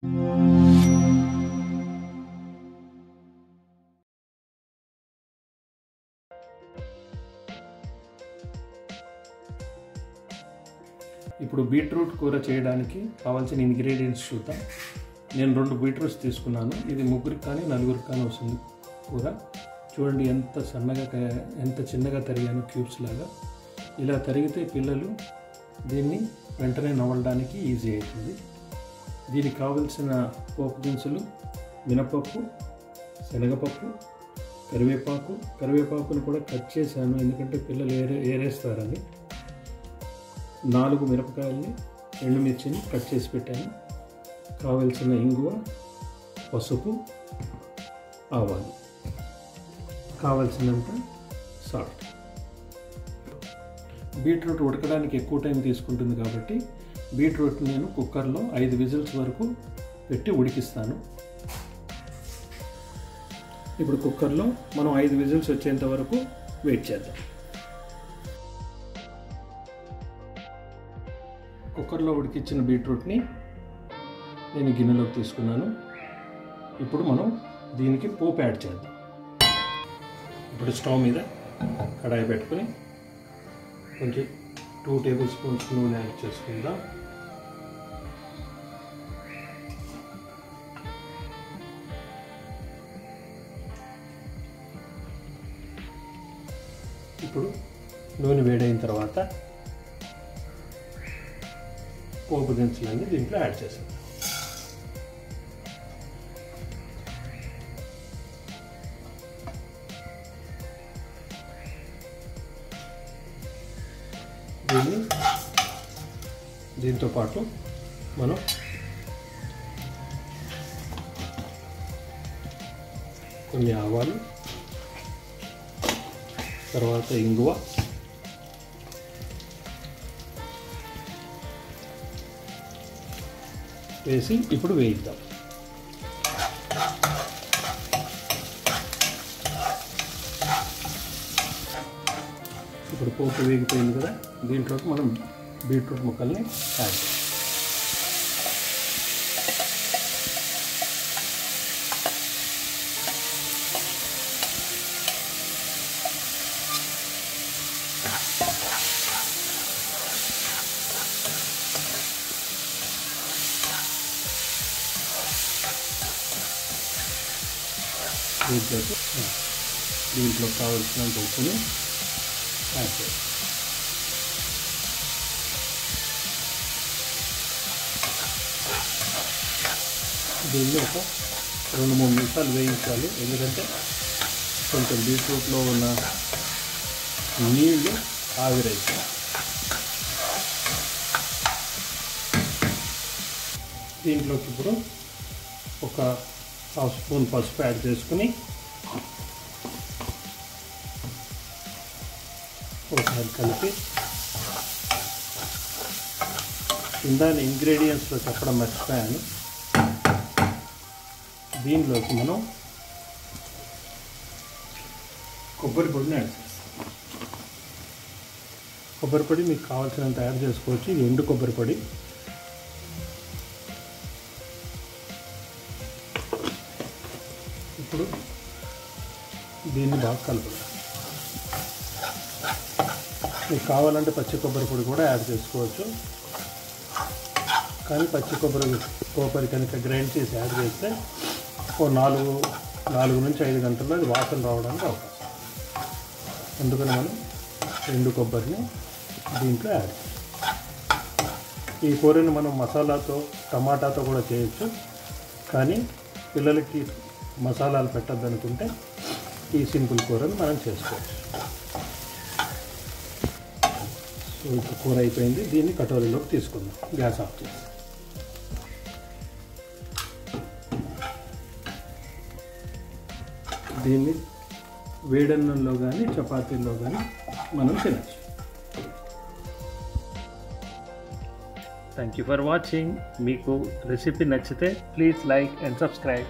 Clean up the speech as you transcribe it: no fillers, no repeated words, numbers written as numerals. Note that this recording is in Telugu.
ఇప్పుడు బీట్రూట్ కూర చేయడానికి కావాల్సిన ఇంగ్రీడియంట్స్ చూద్దాం. నేను 2 బీట్రూట్స్ తీసుకున్నాను. ఇది ముగ్గురికి కానీ నలుగురికి కానీ వస్తుంది కూర. చూడండి ఎంత చిన్నగా తరిగాను, క్యూబ్స్ లాగా. ఇలా తరిగితే పిల్లలు దీన్ని వెంటనే నవలడానికి ఈజీ అవుతుంది. దీనికి కావలసిన పోపు దినుసులు మినపప్పు, శనగపప్పు, కరివేపాకును కూడా కట్ చేశాను, ఎందుకంటే పిల్లలు ఏరేస్తారని. 4 మిరపకాయల్ని, ఎండుమిర్చిని కట్ చేసి పెట్టాను. కావలసిన ఇంగువ, పసుపు, ఆవాలు, కావలసినంత సాల్ట్. బీట్రూట్ ఉడకడానికి ఎక్కువ టైం తీసుకుంటుంది కాబట్టి బీట్రూట్ నేను కుక్కర్లో 5 విజిల్స్ వరకు పెట్టి ఉడికిస్తాను. ఇప్పుడు కుక్కర్లో మనం 5 విజిల్స్ వచ్చేంత వరకు వెయిట్ చేద్దాం. కుక్కర్లో ఉడికించిన బీట్రూట్ని నేను గిన్నెలోకి తీసుకున్నాను. ఇప్పుడు మనం దీనికి పోపు యాడ్ చేద్దాం. ఇప్పుడు స్టవ్ మీద కడాయి పెట్టుకొని కొంచెం 2 టేబుల్ స్పూన్స్ నూనె యాడ్ చేసుకుందాం. ఇప్పుడు నూనె వేడైన తర్వాత పోపు దినుసులన్నీ దీంట్లో యాడ్ చేసాం. దీంతో పాటు మనం కొన్ని ఆవాలు, తర్వాత ఇంగువ, వేసి ఇప్పుడు వేయిద్దాం. ఇప్పుడు పోపు వేగిపోయింది కదా, దీంట్లోకి మనం బీట్రూట్ ముక్కల్ని యాడ్ చేద్దాం. దీంట్లో కావలసినంత ఉప్పుని యాడ్ చేయాలి. దీన్ని ఒక 2-3 నిమిషాలు వేయించాలి, ఎందుకంటే కొంచెం బీట్రూట్లో ఉన్న నీళ్లు ఆవిరైతాయి. దీంట్లోకి ఇప్పుడు ఒక 1/2 స్పూన్ పసుపు యాడ్ చేసుకుని ఒకసారి కలిపి, ఇందాని ఇంగ్రీడియంట్స్లో చెప్పడం మర్చిపోయాను, దీనిలోకి మనం కొబ్బరి పొడిని యాడ్ చేస్తాం. కొబ్బరి పొడి మీకు కావాల్సినంత యాడ్ చేసుకోవచ్చు. ఇది ఎండు కొబ్బరి పొడి. ఇప్పుడు దీన్ని బాగా కలుపుదాం. మీకు కావాలంటే పచ్చి కొబ్బరి పొడి కూడా యాడ్ చేసుకోవచ్చు, కానీ పచ్చి కొబ్బరి కనుక గ్రైండ్ చేసి యాడ్ చేస్తే ఓ 4 నుంచి 5 గంటల్లో అది వాసన రావడానికి అవకాశం. అందుకని మనం ఎండు కొబ్బరిని దీంట్లో యాడ్ చేస్తాం. ఈ కూరని మనం మసాలాతో, టమాటాతో కూడా చేయొచ్చు, కానీ పిల్లలకి మసాలాలు పెట్టద్దు అనుకుంటే ఈ సింపుల్ కూరని మనం చేసుకోవచ్చు. సో ఇప్పుడు కూర అయిపోయింది. దీన్ని కటోరీలోకి తీసుకుందాం. గ్యాస్ ఆఫ్ చేసి దీన్ని వేడన్నంలో కానీ చపాతీల్లో కానీ మనం తినచ్చు. Thank you for watching. మీకు రెసిపీ నచ్చితే ప్లీజ్ లైక్ అండ్ సబ్స్క్రైబ్.